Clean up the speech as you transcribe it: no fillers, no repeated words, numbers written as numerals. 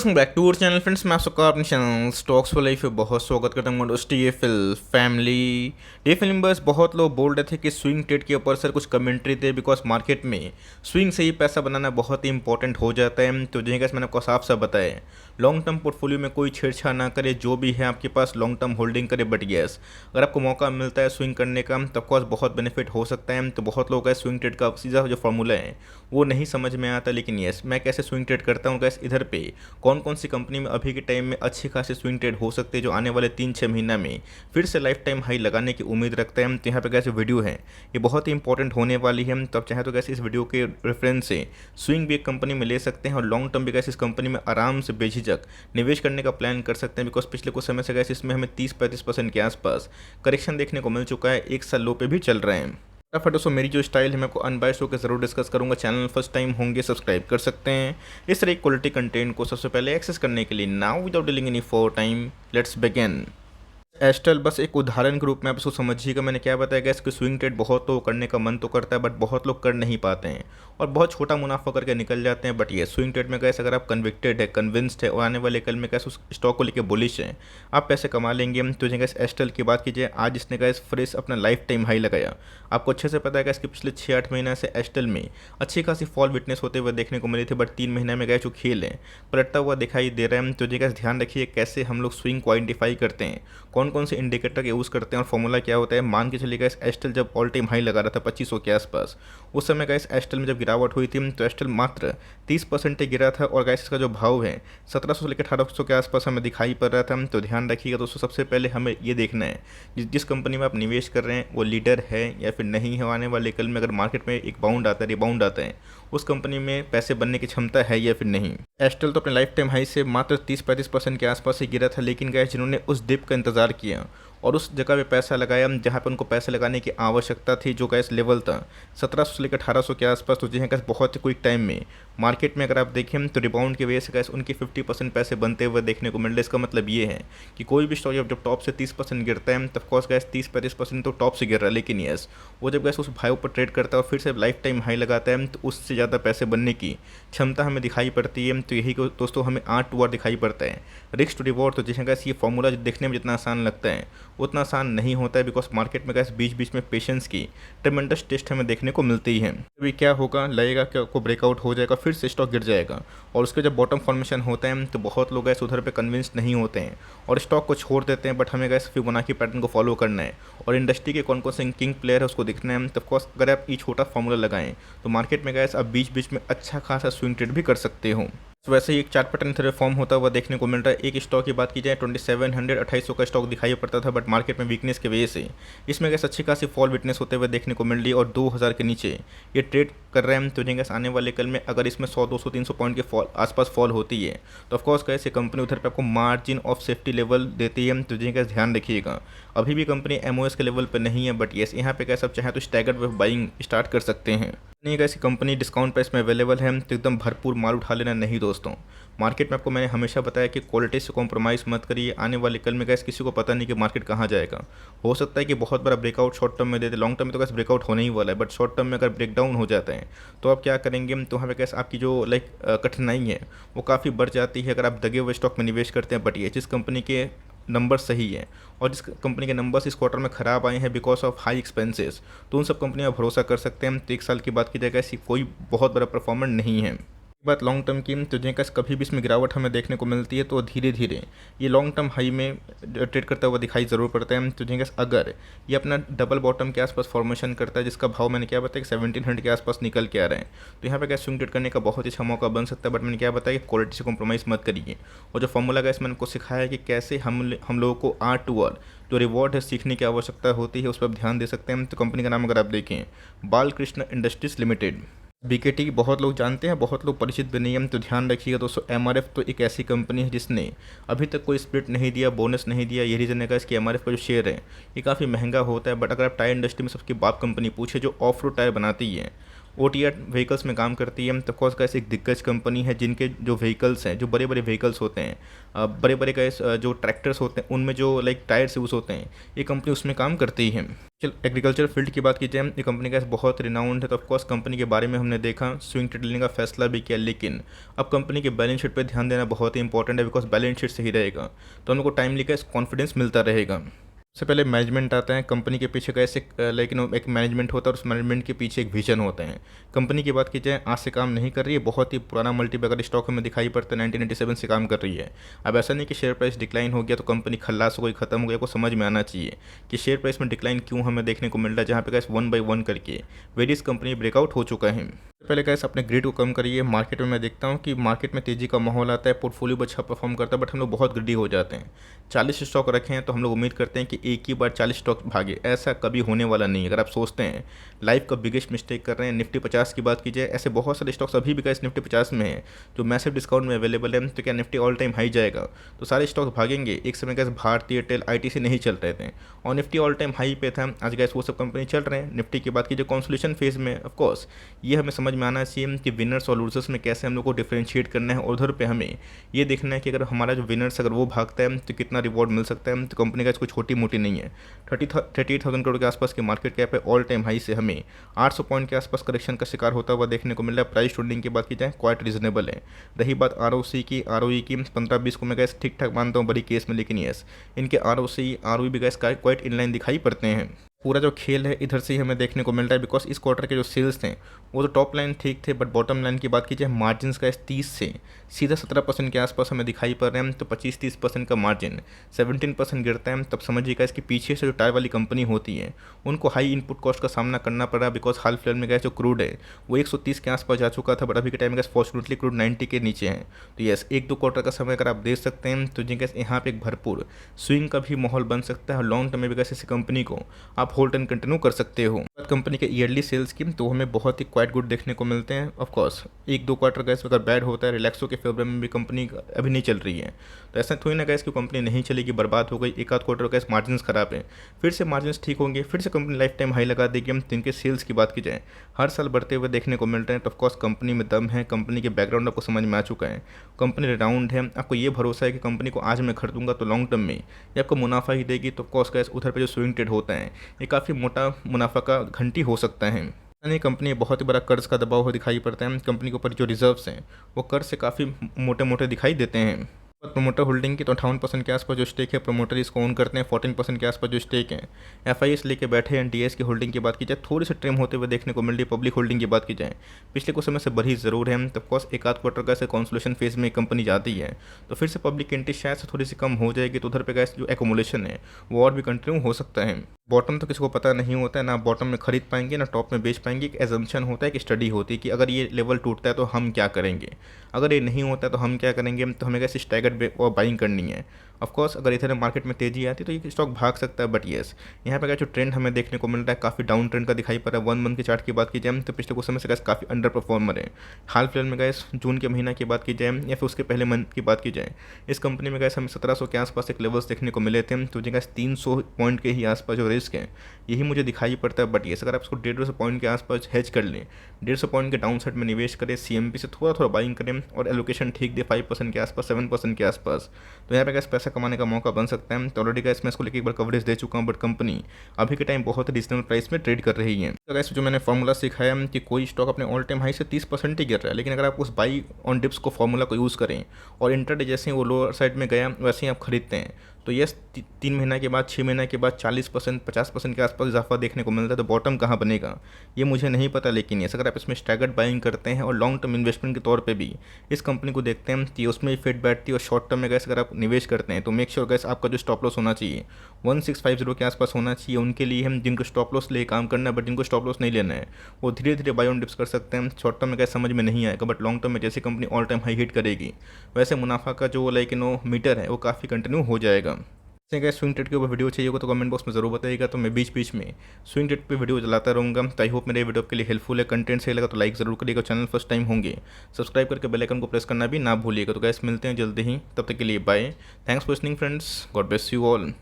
Welcome back to our channel friends. मैं आप सबका अपने चैनल स्टॉक्स फॉर लाइफ पे बहुत स्वागत करता हूँ। दोस्तों टीएफएल फैमिली मेंबर्स बहुत लोग बोल रहे थे कि स्विंग ट्रेड के ऊपर सर कुछ कमेंट्री दे, बिकॉज मार्केट में स्विंग से ही पैसा बनाना बहुत ही इंपॉर्टेंट हो जाता है। तो जैसे मैंने आपको साफ साफ बताया, लॉन्ग टर्म पोर्टफोलियो में कोई छेड़छाड़ ना करे, जो भी है आपके पास लॉन्ग टर्म होल्डिंग करे। बट येस, अगर आपको मौका मिलता है स्विंग करने का तो ऑफकोर्स बहुत बेनिफिट हो सकता है। तो बहुत लोग का स्विंग ट्रेड का सीधा जो फॉर्मूला है वो नहीं समझ में आता, लेकिन येस मैं कैसे स्विंग ट्रेड करता हूँ गैस, इधर पे कौन कौन सी कंपनी में अभी के टाइम में अच्छी खासी स्विंग ट्रेड हो सकती है जो आने वाले 3-6 महीना में फिर से लाइफ टाइम हाई लगाने की उम्मीद रखते हैं। तो यहाँ पे कैसे वीडियो है ये बहुत ही इंपॉर्टेंट होने वाली है। तो आप चाहे तो कैसे इस वीडियो के रेफरेंस से स्विंग भी एक कंपनी में ले सकते हैं और लॉन्ग टर्म भी कैसे इस कंपनी में आराम से बेझिझक निवेश करने का प्लान कर सकते हैं। बिकॉज पिछले कुछ समय से कैसे इसमें हमें 30-35% के आसपास करेक्शन देखने को मिल चुका है, एक साल लो पे भी चल रहे हैं। फटाफट दोस्तों मेरी जो स्टाइल है मैं आपको अनबायस्ड होकर जरूर डिस्कस करूंगा। चैनल फर्स्ट टाइम होंगे सब्सक्राइब कर सकते हैं इस तरह क्वालिटी कंटेंट को सबसे पहले एक्सेस करने के लिए। Now without delaying any for time let's begin. एस्टल बस एक उदाहरण के रूप में आप इसको समझिएगा। मैंने क्या बताया गया, इसकी स्विंग ट्रेड बहुत तो करने का मन तो करता है बट बहुत लोग कर नहीं पाते हैं और बहुत छोटा मुनाफा करके निकल जाते हैं। बट ये स्विंग ट्रेड में कैसे अगर आप कन्विक्टेड है, कन्विंस्ड है और आने वाले कल में कैसे उस स्टॉक को लेकर बुलिश है, आप पैसे कमा लेंगे। तो जैसे एस्टल की बात कीजिए, आज इसने कैसे फ्रेश अपना लाइफ टाइम हाई लगाया। आपको अच्छे से पता है कि इसके पिछले 6-8 महीने से एस्टल में अच्छी खासी फॉल विटनेस होते हुए देखने को मिली थी, बट 3 महीने में गए जो खेल है पलटता हुआ दिखाई दे रहा है। तो जैसे ध्यान रखिए कैसे हम लोग स्विंग को आइडेंटिफाई करते हैं, कौन कौन से इंडिकेटर यूज़ करते हैं और फॉर्मूला क्या होता है। मान के चलिए गैस एस्टल जब ऑल टाइम हाई लगा रहा था 2500 के आसपास, उस समय गैस एस्टल में जब गिरावट हुई थी तो एस्टल मात्र 30% गिरा था और गैस इसका जो भाव है 1700 से लेकर 1800 के आसपास हमें दिखाई पड़ रहा था। तो ध्यान रखिएगा दोस्तों, सबसे पहले हमें ये देखना है जिस कंपनी में आप निवेश कर रहे हैं वो लीडर है या फिर नहीं है। आने वाले कल में अगर मार्केट में एक बाउंड आता है, रिबाउंड आता है, उस कंपनी में पैसे बनने की क्षमता है या फिर नहीं। एस्टल तो अपने लाइफ टाइम हाई से मात्र 30-35% के आसपास ही गिरा था, लेकिन गैस जिन्होंने उस डिप का इंतजार किया और उस जगह पे पैसा लगाया जहाँ पे उनको पैसे लगाने की आवश्यकता थी, जो गैस लेवल था 1700 से लेकर 1800 के आसपास, तो जिन्हें गैस बहुत ही क्विक टाइम में मार्केट में अगर आप देखें तो रिबाउंड की वजह से गैस उनके 50% पैसे बनते हुए देखने को मिल रहे। इसका मतलब ये है कि कोई भी स्टॉक जब टॉप से 30% गिरता है तो ऑफकोर्स गैस 30-35% तो टॉप से गिर रहा है, लेकिन यस वो जब गैस उस भाई पर ट्रेड करता है और फिर से लाइफ टाइम हाई लगाता है तो उससे ज़्यादा पैसे बनने की क्षमता हमें दिखाई पड़ती है। तो यही को दोस्तों हमें 8 टू दिखाई पड़ता है, रिस्क टू रिवॉर्ड। तो जिसमें गैस ये फॉर्मूला देखने में जितना आसान लगता है उतना आसान नहीं होता है, बिकॉज मार्केट में गैस बीच बीच में पेशेंस की ट्रेमेंडस टेस्ट हमें देखने को मिलती है। अभी क्या होगा, लगेगा कि आपको ब्रेकआउट हो जाएगा, फिर से स्टॉक गिर जाएगा और उसके जब बॉटम फॉर्मेशन होता है तो बहुत लोग गैस उधर पे कन्विंस नहीं होते हैं और स्टॉक को छोड़ देते हैं। बट हमें गैस फिबोनाची पैटर्न को फॉलो करना है और इंडस्ट्री के कौन कौन से किंग प्लेयर है उसको दिखना है। तो ऑफकोर्स अगर आप ये छोटा फॉर्मूला लगाएं तो मार्केट में गैस आप बीच बीच में अच्छा खासा स्विंग ट्रेड भी कर सकते हो। तो वैसे ही एक चार्ट पैटर्न इधर फॉर्म होता हुआ देखने को मिल रहा है। एक स्टॉक की बात की जाए 2700 2800 का स्टॉक दिखाई पड़ता था, बट मार्केट में वीकनेस की वजह से इसमें गैस अच्छी खासी फॉल विटनेस होते हुए देखने को मिल रही है और 2000 के नीचे ये ट्रेड कर रहे हैं। तो गैस आने वाले कल में अगर इसमें 100-200-300 पॉइंट के फॉल आसपास फॉल होती है तो ऑफकोर्स गैस ये कंपनी उधर पर आपको मार्जिन ऑफ सेफ्टी लेवल देती है। तो गैस ध्यान रखिएगा अभी भी कंपनी एमओएस के लेवल पर नहीं है, बट येस यहाँ पे कैसे आप चाहें तो स्टैगर्ड वेव बाइंग स्टार्ट कर सकते हैं। नहीं कैसी कंपनी डिस्काउंट प्राइस में अवेलेबल है तो एकदम भरपूर माल उठा लेना नहीं दोस्तों। मार्केट में आपको मैंने हमेशा बताया कि क्वालिटी से कॉम्प्रोमाइज़ मत करिए। आने वाले कल में गैस किसी को पता नहीं कि मार्केट कहाँ जाएगा। हो सकता है कि बहुत बड़ा ब्रेकआउट शॉर्ट टर्म में दे दे, लॉन्ग टर्म में तो गैस ब्रेकआउट होने ही वाला है, बट शॉर्ट टर्म में अगर ब्रेकडाउन हो जाता है तो आप क्या करेंगे, तो वहाँ पे गैस आपकी जो कठिनाई है वो काफ़ी बढ़ जाती है अगर आप दगे हुए स्टॉक में निवेश करते हैं। बट ये जिस कंपनी के नंबर सही है और जिस कंपनी के नंबर्स इस क्वार्टर में ख़राब आए हैं बिकॉज ऑफ हाई एक्सपेंसेस, तो उन सब कंपनी में भरोसा कर सकते हैं। तो एक साल की बात की जाएगा ऐसी कोई बहुत बड़ा परफॉर्मेंस नहीं है। बात लॉन्ग टर्म की, तो जिनका कभी भी इसमें गिरावट हमें देखने को मिलती है तो धीरे धीरे ये लॉन्ग टर्म हाई में ट्रेड करता हुआ दिखाई ज़रूर पड़ता है। तो जिनका अगर ये अपना डबल बॉटम के आसपास फॉर्मेशन करता है जिसका भाव मैंने क्या बताया कि 1700 के आसपास निकल के आ रहे हैं, तो यहाँ पे क्या स्विंग ट्रेड करने का बहुत ही अच्छा मौका बन सकता है। बट मैंने क्या बताया कि क्वालिटी से कॉम्प्रोमाइज़ मत करिए और जो फॉर्मूला का मैंने आपको सिखाया है कि कैसे हम लोगों को आर टू आर जो रिवॉर्ड है सीखने की आवश्यकता होती है उस पर आप ध्यान दे सकते हैं। तो कंपनी का नाम अगर आप देखें बालकृष्ण इंडस्ट्रीज लिमिटेड, बीकेटी बहुत लोग जानते हैं, बहुत लोग परिचित भी नहीं है। तो ध्यान रखिएगा दोस्तों, एमआरएफ तो एक ऐसी कंपनी है जिसने अभी तक कोई स्प्लिट नहीं दिया, बोनस नहीं दिया। ये रीज़न है इसकी एमआरएफ का जो शेयर है ये काफ़ी महंगा होता है। बट अगर आप टायर इंडस्ट्री में सबकी बाप कंपनी पूछे जो ऑफ रोड टायर बनाती है OTR व्हीकल्स में काम करती है। तो ऑफकोर्स गैस एक दिग्गज कंपनी है जिनके जो व्हीकल्स हैं, जो बड़े बड़े व्हीकल्स होते हैं, बड़े बड़े गैस जो ट्रैक्टर्स होते हैं उनमें जो लाइक टायर्स यूज़ होते हैं, ये कंपनी उसमें काम करती है। चल एग्रीकल्चर फील्ड की बात की जाए, ये कंपनी का बहुत रिनाउंड है। तो ऑफकोर्स कंपनी के बारे में हमने देखा, स्विंग ट्रेड लेने का फैसला भी किया, लेकिन अब कंपनी के बैलेंस शीट पे ध्यान देना बहुत ही इंपॉर्टेंट है, बिकॉज बैलेंस शीट सही रहेगा तो हम लोग को टाइमली का कॉन्फिडेंस मिलता रहेगा। सबसे पहले मैनेजमेंट आता है। कंपनी के पीछे कैसे लेकिन एक मैनेजमेंट होता है और उस मैनेजमेंट के पीछे एक विजन होता है। कंपनी की बात की जाए, आज से काम नहीं कर रही है, बहुत ही पुराना मल्टीबैगर स्टॉक हमें दिखाई पड़ता है, 1997 से काम कर रही है। अब ऐसा नहीं कि शेयर प्राइस डिक्लाइन हो गया तो कंपनी खल्लास हो गई, खत्म हो गया, को समझ में आना चाहिए कि शेयर प्राइस में डिक्लाइन क्यों हमें देखने को मिल रहा है, जहाँ पे कैसे 1 बाय 1 करके वेरियस कंपनी ब्रेकआउट हो चुका है। पहले कैसे अपने ग्रिड को कम करिए। मार्केट में मैं देखता हूँ कि मार्केट में तेज़ी का माहौल आता है, पोर्टफोलियो अच्छा परफॉर्म करता है, बट हम लोग बहुत ग्रिडी हो जाते हैं। 40 स्टॉक रखे हैं तो हम लोग उम्मीद करते हैं कि एक ही बार 40 स्टॉक भागे, ऐसा कभी होने वाला नहीं है। अगर आप सोचते हैं लाइफ का बिगेस्ट मिस्टेक कर रहे हैं। निफ्टी 50 की बात की जाए, ऐसे बहुत सारे स्टॉक्स अभी भी कैसे निफ्टी 50 में है जो मैसिव डिस्काउंट में अवेलेबल है। तो क्या निफ्टी ऑल टाइम हाई जाएगा तो सारे स्टॉक्स भागेंगे। एक समय कैसे भारतीय एयरटेल ITC नहीं चल रहे थे और निफ्टी ऑल टाइम हाई पे था, आज गैस वो सब कंपनी चल रहे हैं। निफ्टी की बात की जो कॉन्सोलिडेशन फेज में, ऑफकोर्स ये हमें समझ में आना चाहिए कि विनर्स और लूजर्स में कैसे हम लोग को डिफरेंशिएट करना है, और उधर पे हमें ये देखना है कि अगर हमारा जो विनर्स अगर वो भागता है तो कितना रिवॉर्ड मिल सकता है। तो कंपनी का कोई छोटी मोटी नहीं है। 38,000 करोड़ के आसपास की मार्केट कैप है, ऑल टाइम हाई से हमें 800 पॉइंट के आसपास करेक्शन का शिकार होता हुआ देखने को मिल रहा है। प्राइस होल्डिंग की बात की जाए, क्वाइट रीजनेबल है। रही बात ROC की, ROE की 15-20 को मैं गैस ठीक ठाक मानता हूँ बड़ी केस में, लेकिन यस इनके ROC ROE भी गैस क्वाइट इनलाइन दिखाई पड़ते हैं। पूरा जो खेल है इधर से ही हमें देखने को मिल रहा है, बिकॉज इस क्वार्टर के जो सेल्स थे वो तो टॉप लाइन ठीक थे, बट बॉटम लाइन की बात की जाए, मार्जिन का 30 से सीधा 17% के आसपास हमें दिखाई पड़ रहे हैं। तो 25-30% का मार्जिन 17% गिरता है, तब समझिएगा इसके पीछे से जो टायर वाली कंपनी होती है उनको हाई इनपुट कॉस्ट का सामना करना पड़ रहा है। बिकॉज हाल फिलहाल में गैस जो क्रूड है वो 130 के आसपास जा चुका था, बट अभी के टाइम में गैस फॉर्चुनेटली क्रूड 90 के नीचे है। तो यस 1-2 क्वार्टर का समय अगर आप देख सकते हैं तो जी गैस यहाँ पे एक भरपूर स्विंग का भी माहौल बन सकता है। लॉन्ग टर्म में भी गैस इसी कंपनी को आप होल्ड एंड कंटिन्यू कर सकते हो। कंपनी के ईयरली सेल्स की तो हमें बहुत ही क्वाइट गुड देखने को मिलते हैं। ऑफ कोर्स 1-2 क्वार्टर गैस अगर बैड होता है, रिलैक्सो के फेवर में भी कंपनी अभी नहीं चल रही है, तो ऐसा थोड़ी ना गैस की कंपनी नहीं चलेगी, बर्बाद हो गई। एक आध क्वार्टर गैस मार्जिन खराब है, फिर से मार्जिन ठीक होंगे, फिर से कंपनी लाइफ टाइम हाई लगा देगी। हम जिनके सेल्स की बात की जाए हर साल बढ़ते हुए देखने को मिल रहे हैं, तो ऑफकोर्स कंपनी में दम है, कंपनी के बैकग्राउंड आपको समझ में आ चुका है, कंपनी राउंड है। आपको ये भरोसा है कि कंपनी को आज मैं खरीदूंगा तो लॉन्ग टर्म में ये आपको मुनाफा ही देगी। तो ऑफकोर्स गैस उधर पर जो स्विंग ट्रेड होता है ये काफ़ी मोटा मुनाफा का घंटी हो सकता है। यानी कंपनी बहुत ही बड़ा कर्ज का दबाव हो दिखाई पड़ता है। कंपनी के ऊपर जो रिजर्व्स हैं वो कर्ज से काफ़ी मोटे मोटे दिखाई देते हैं। प्रोमोटर होल्डिंग की तो 58% के आसपास जो स्टेक है, प्रोमोटर इसको ओन करते हैं। 14% के आसपास जो स्टेक है FIS लेके बैठे हैं। DS की होल्डिंग की बात की जाए थोड़ी सी ट्रिम होते हुए देखने को मिल रही है। पब्लिक होल्डिंग की बात की जाए पिछले कुछ समय से बढ़ी ज़रूर है, तो ऑफकोर्स एक आध क्वार्टर का कॉन्सोलेशन फेज में कंपनी जाती है तो फिर से पब्लिक एंट्री शायद से थोड़ी सी कम हो जाएगी, तो उधर पे गैस जो एकोमुलेशन है वो और भी कंटिन्यू हो सकता है। बॉटम तो किसी को पता नहीं होता है, ना बॉटम में खरीद पाएंगे ना टॉप में बेच पाएंगे। एक एजम्पशन होता है, कि स्टडी होती है कि अगर ये लेवल टूटता है तो हम क्या करेंगे, अगर ये नहीं होता है तो हम क्या करेंगे। तो हमें कैसे स्टैगर्ड बाइंग करनी है। ऑफकोर्स अगर इधर मार्केट में तेजी आती है तो ये स्टॉक भाग सकता है, बट येस यहाँ पे जो ट्रेंड हमें देखने को मिल रहा है काफ़ी डाउन ट्रेंड का दिखाई पड़ रहा है। 1 मंथ के चार्ट की बात की जाए तो पिछले कुछ समय से गैस काफ़ी अंडर परफॉर्मर है। हाल फिलहाल में गैस जून के महीना की बात की जाए या फिर उसके पहले मंथ की बात की जाए, इस कंपनी में गैस हमें 1700 के आसपास एक लेवल्स देखने को मिले थे। तो गैस 300 पॉइंट के ही आसपास जो रिस्क है यही मुझे दिखाई पड़ता है। बट येस अगर आप इसको 150 पॉइंट के आसपास हेज कर लें, 150 पॉइंट के डाउन साइड में निवेश करें, CMP से थोड़ा थोड़ा बाइंग करें और एलोकेशन ठीक दे 5% के आसपास, 7% के आसपास, तो यहाँ पे गैस पैसा कमाने का मौका बन सकता है। तो ऑलरेडी गैस मैं इसको लेकर एक बार कवरेज दे चुका हूँ, बट कंपनी अभी के टाइम बहुत रीजनेबल प्राइस में ट्रेड कर रही है। तो गैस जो मैंने फॉर्मूला सिखाया कि कोई स्टॉक अपने ऑल टाइम हाई से 30% ही गिर रहा है, लेकिन अगर आप उस बाई ऑन डिप्स को फॉर्मूला को यूज़ करें और इंटरडे जैसे ही वो लोअर साइड में गया वैसे ही आप खरीदते हैं, तो यस 3 महीना के बाद 6 महीने के बाद 40% 50% के आसपास इजाफा देखने को मिलता है। तो बॉटम कहाँ बनेगा ये मुझे नहीं पता, लेकिन यस अगर आप इसमें स्टैगर्ड बाइंग करते हैं और लॉन्ग टर्म इन्वेस्टमेंट के तौर पे भी इस कंपनी को देखते हैं कि उसमें ही फिट बैठती है, और शॉर्ट टर्म में गैस अगर आप निवेश करते हैं तो मेक श्योर गैस आपका जो स्टॉप लॉस होना चाहिए 1650 के आसपास होना चाहिए। उनके लिए हम जिनको स्टॉप लॉस ले काम करना है, बट जिनको स्टॉप लॉस नहीं लेना है वो धीरे धीरे बाय ऑन डिप्स कर सकते हैं। शॉर्ट टर्म में गैस समझ में नहीं आएगा, बट लॉन्ग टर्म में जैसे company all time high hit करेगी वैसे मुनाफा का जो मीटर है वो काफ़ी कंटिन्यू हो जाएगा। अगर स्विंग ट्रेड के ऊपर वीडियो चाहिए होगा तो कमेंट बॉक्स में जरूर बताइएगा, तो मैं बीच बीच में स्विंग ट्रेड पे वीडियो चलाता रहूँगा। तो आई होप मेरे वीडियो आपके लिए हेल्पफुल है। कंटेंट सही लगा तो लाइक जरूर करिएगा, चैनल फर्स्ट टाइम होंगे सब्सक्राइब करके बेल आइकन को प्रेस करना भी ना भूलिएगा। तो गैस मिलते हैं जल्दी ही, तब तक के लिए bye. Thanks for listening friends, God bless you all.